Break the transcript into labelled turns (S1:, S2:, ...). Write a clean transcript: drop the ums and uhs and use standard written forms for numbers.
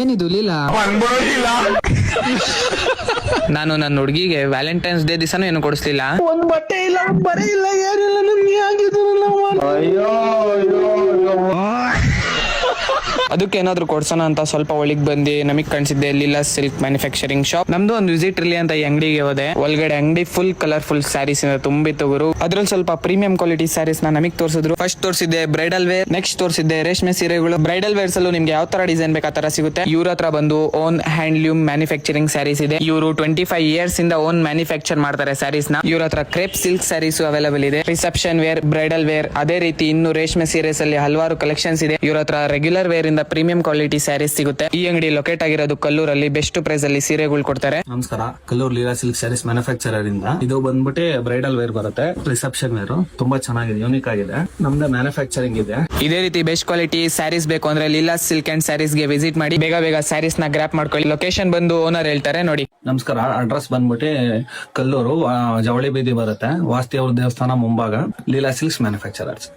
S1: ಏನಿದು ಲೀಲಾ?
S2: ನಾನು ನನ್ನ ಹುಡುಗಿಗೆ ವ್ಯಾಲೆಂಟೈನ್ಸ್ ಡೇ ದಿವಸನೂ ಏನು ಕೊಡಿಸ್ಲಿಲ್ಲ.
S1: ಒಂದ್ ಬಟ್ಟೆ ಇಲ್ಲ, ಒಂದ್ ಬರೆ ಇಲ್ಲ, ಏನಿಲ್ಲ. ನಮ್ಗೆ
S2: ಅದಕ್ಕೆ ಏನಾದ್ರು ಕೊಡ್ಸೋಣ ಅಂತ ಸ್ವಲ್ಪ ಒಳಗ್ ಬಂದು ನಮಗ್ ಕಾಣಿಸಿದ್ದೆ ಲೀಲಾ ಸಿಲ್ಕ್ ಮ್ಯಾನುಫ್ಯಾಕ್ಚರಿಂಗ್ ಶಾಪ್. ನಮ್ದು ಒಂದು ವಿಸಿಟ್ ಇರ್ಲಿ ಅಂತ ಈ ಅಂಗಡಿಗೆ ಹೋದೆ. ಒಳಗಡೆ ಅಂಗಡಿ ಫುಲ್ ಕಲರ್ಫುಲ್ ಸ್ಯಾರೀಸ್ ಇಂದ ತುಂಬಿತ್ತು ಗುರು. ಅದ್ರಲ್ಲಿ ಸ್ವಲ್ಪ ಪ್ರೀಮಿಯಂ ಕ್ವಾಲಿಟಿ ಸ್ಯಾರೀಸ್ ನಮಗ್ ತೋರಿಸಿದ್ರು. ಫಸ್ಟ್ ತೋರಿಸಿದ್ದೆ ಬ್ರೈಡಲ್ ವೇರ್, ನೆಕ್ಸ್ಟ್ ತೋರಿಸಿದ್ದೆ ರೇಷ್ಮೆ ಸೀರೆಗಳು. ಬ್ರೈಡಲ್ ವೇರ್ಸ್ ಅಲ್ಲೂ ನಿಮ್ಗೆ ಯಾವ ತರ ಡಿಸೈನ್ ಬೇಕು ಆ ತರ ಸಿಗುತ್ತೆ. ಇವ್ರ ಹತ್ರ ಬಂದು ಓನ್ ಹ್ಯಾಂಡ್ಲೂಮ್ ಮ್ಯಾನುಫ್ಯಾಕ್ಚರಿಂಗ್ ಸ್ಯಾರೀಸ್ ಇದೆ. ಇವರು 25 ಇಯರ್ಸ್ ಇಂದ ಓನ್ ಮ್ಯಾನುಫ್ಯಾಕ್ಚರ್ ಮಾಡ್ತಾರೆ ಸ್ಯಾರೀಸ್ ನ. ಇವ್ರ ಹತ್ರ ಕ್ರೇಪ್ ಸಿಲ್ಕ್ ಸ್ಯಾರೀಸ್ ಅವೈಲೇಬಲ್ ಇದೆ. ರಿಸೆಪ್ಷನ್ ವೇರ್, ಬ್ರೈಡಲ್ ವೇರ್, ಅದೇ ರೀತಿ ಇನ್ನು ರೇಷ್ಮೆ ಸೀರೆಸ್ ಅಲ್ಲಿ ಹಲವಾರು ಕಲೆಕ್ಷನ್ಸ್ ಇದೆ. ಇವ್ರ ಹತ್ರ ರೆಗ್ಯುಲರ್ ವೇರ್ ಇಂದ ಪ್ರೀಮಿಯಂ ಕ್ವಾಲಿಟಿ ಸ್ಯಾರೀಸ್ ಸಿಗುತ್ತೆ. ಈ ಅಂಗಡಿ ಲೊಕೇಟ್ ಆಗಿರೋದು ಕಲ್ಲೂರಲ್ಲಿ. ಬೆಸ್ಟ್ ಪ್ರೈಸ್ ಅಲ್ಲಿ ಸೀರೆಗಳು ಕೊಡ್ತಾರೆ.
S3: ನಮಸ್ಕಾರ, ಕಲ್ಲೂರ್ ಲೀಲಾ ಸಿಲ್ಕ್ ಸ್ಯಾರೀಸ್ ಮ್ಯಾನುಫ್ಯಾಕ್ಚರರ್ ಇಂದ. ಇದು ಬಂದ್ಬಿಟ್ಟು ಬ್ರೈಡಲ್ ವೇರ್ ಬರುತ್ತೆ, ರಿಸೆಪ್ಷನ್ ವೇರ್. ತುಂಬಾ ಚೆನ್ನಾಗಿದೆ, ಯೂನಿಕ್ ಆಗಿದೆ. ನಮ್ದು ಮ್ಯಾನುಫ್ಯಾಕ್ಚರಿಂಗ್ ಇದೆ.
S2: ಇದೇ ರೀತಿ ಬೆಸ್ಟ್ ಕ್ವಾಲಿಟಿ ಸ್ಯಾರೀಸ್ ಬೇಕು ಅಂದ್ರೆ ಲೀಲಾ ಸಿಲ್ಕ್ ಅಂಡ್ ಸ್ಯಾರೀಸ್ ಗೆ ವಿಸಿಟ್ ಮಾಡಿ. ಬೇಗ ಬೇಗ ಸ್ಯಾರೀಸ್ ನ ಗ್ರಾಪ್ ಮಾಡ್ಕೊಳ್ಳಿ. ಲೊಕೇಶನ್ ಬಂದು ಓನರ್ ಹೇಳ್ತಾರೆ ನೋಡಿ.
S3: ನಮಸ್ಕಾರ, ಅಡ್ರೆಸ್ ಬಂದ್ಬಿಟ್ಟು ಕಲ್ಲೂರು ಜವಳಿ ಬೀದಿ ಬರುತ್ತೆ, ವಾಸ್ತಿ ಅವ್ರ ದೇವಸ್ಥಾನ ಮುಂಭಾಗ, ಲೀಲಾ ಸಿಲ್ಕ್ಸ್ ಮ್ಯಾನುಫ್ಯಾಕ್ಚರರ್ಸ್.